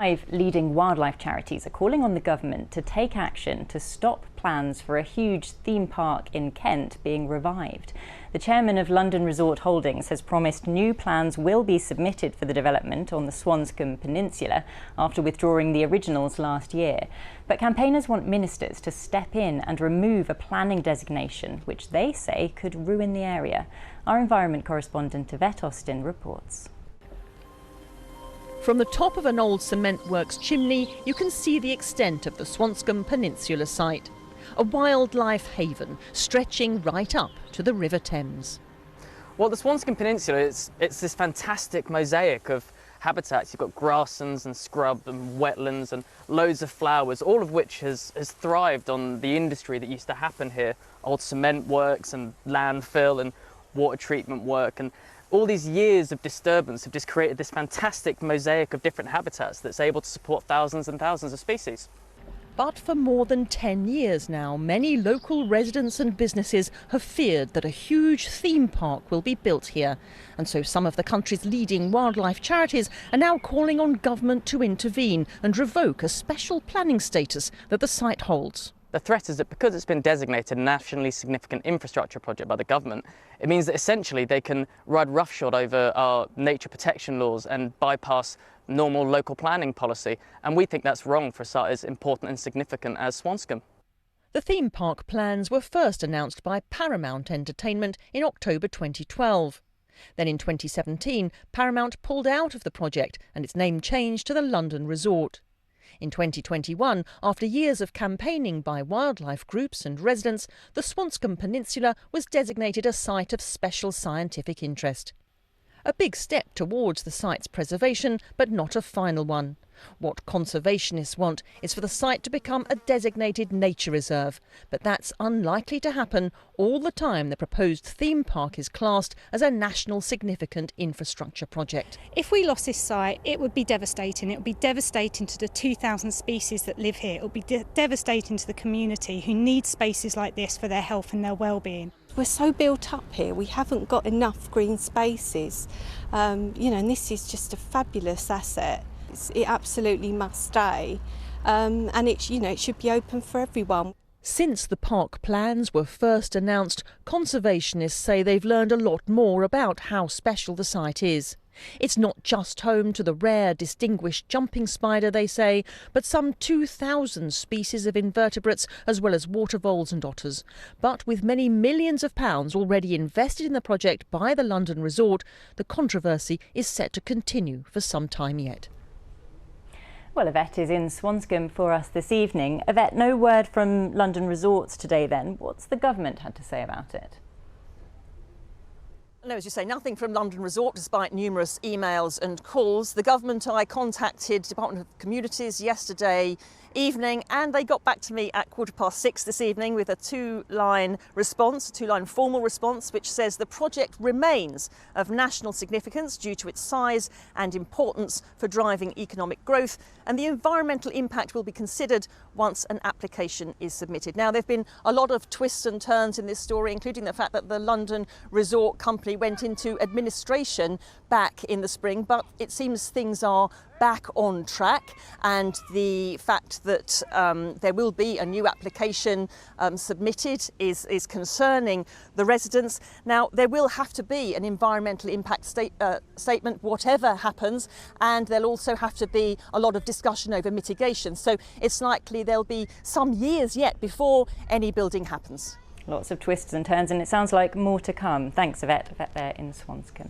5 leading wildlife charities are calling on the government to take action to stop plans for a huge theme park in Kent being revived. The chairman of London Resort Holdings has promised new plans will be submitted for the development on the Swanscombe Peninsula after withdrawing the originals last year. But campaigners want ministers to step in and remove a planning designation, which they say could ruin the area. Our environment correspondent Yvette Austin reports. From the top of an old cement works chimney, you can see the extent of the Swanscombe Peninsula site, a wildlife haven stretching right up to the River Thames. Well, the Swanscombe Peninsula, it's this fantastic mosaic of habitats. You've got grasslands and scrub and wetlands and loads of flowers, all of which has thrived on the industry that used to happen here. Old cement works and landfill and water treatment work, and all these years of disturbance have just created this fantastic mosaic of different habitats that's able to support thousands and thousands of species. But for more than 10 years now, many local residents and businesses have feared that a huge theme park will be built here. And so some of the country's leading wildlife charities are now calling on government to intervene and revoke a special planning status that the site holds. The threat is that because it's been designated a nationally significant infrastructure project by the government, it means that essentially they can ride roughshod over our nature protection laws and bypass normal local planning policy. And we think that's wrong for a site as important and significant as Swanscombe. The theme park plans were first announced by Paramount Entertainment in October 2012. Then in 2017, Paramount pulled out of the project and its name changed to the London Resort. In 2021, after years of campaigning by wildlife groups and residents, the Swanscombe Peninsula was designated a site of special scientific interest. A big step towards the site's preservation, but not a final one. What conservationists want is for the site to become a designated nature reserve, but that's unlikely to happen all the time the proposed theme park is classed as a national significant infrastructure project. If we lost this site, it would be devastating. It would be devastating to the 2,000 species that live here. It would be devastating to the community who need spaces like this for their health and their well-being. We're so built up here, we haven't got enough green spaces, and this is just a fabulous asset. It absolutely must stay, and it should be open for everyone. Since the park plans were first announced, conservationists say they've learned a lot more about how special the site is. It's not just home to the rare, distinguished jumping spider, they say, but some 2,000 species of invertebrates, as well as water voles and otters. But with many millions of pounds already invested in the project by the London Resort, the controversy is set to continue for some time yet. Well, Yvette is in Swanscombe for us this evening. Yvette, no word from London Resorts today then. What's the government had to say about it? No, as you say, nothing from London Resort, despite numerous emails and calls. The government, I contacted Department of Communities yesterday evening, and they got back to me at 6:15 this evening with a two-line formal response, which says the project remains of national significance due to its size and importance for driving economic growth, and the environmental impact will be considered once an application is submitted. Now, there have been a lot of twists and turns in this story, including the fact that the London Resort Company went into administration back in the spring, but it seems things are back on track, and the fact that there will be a new application submitted is concerning the residents. Now, there will have to be an environmental impact statement whatever happens, and there'll also have to be a lot of discussion over mitigation. So it's likely there'll be some years yet before any building happens. Lots of twists and turns, and it sounds like more to come. Thanks, Yvette there in Swanscombe.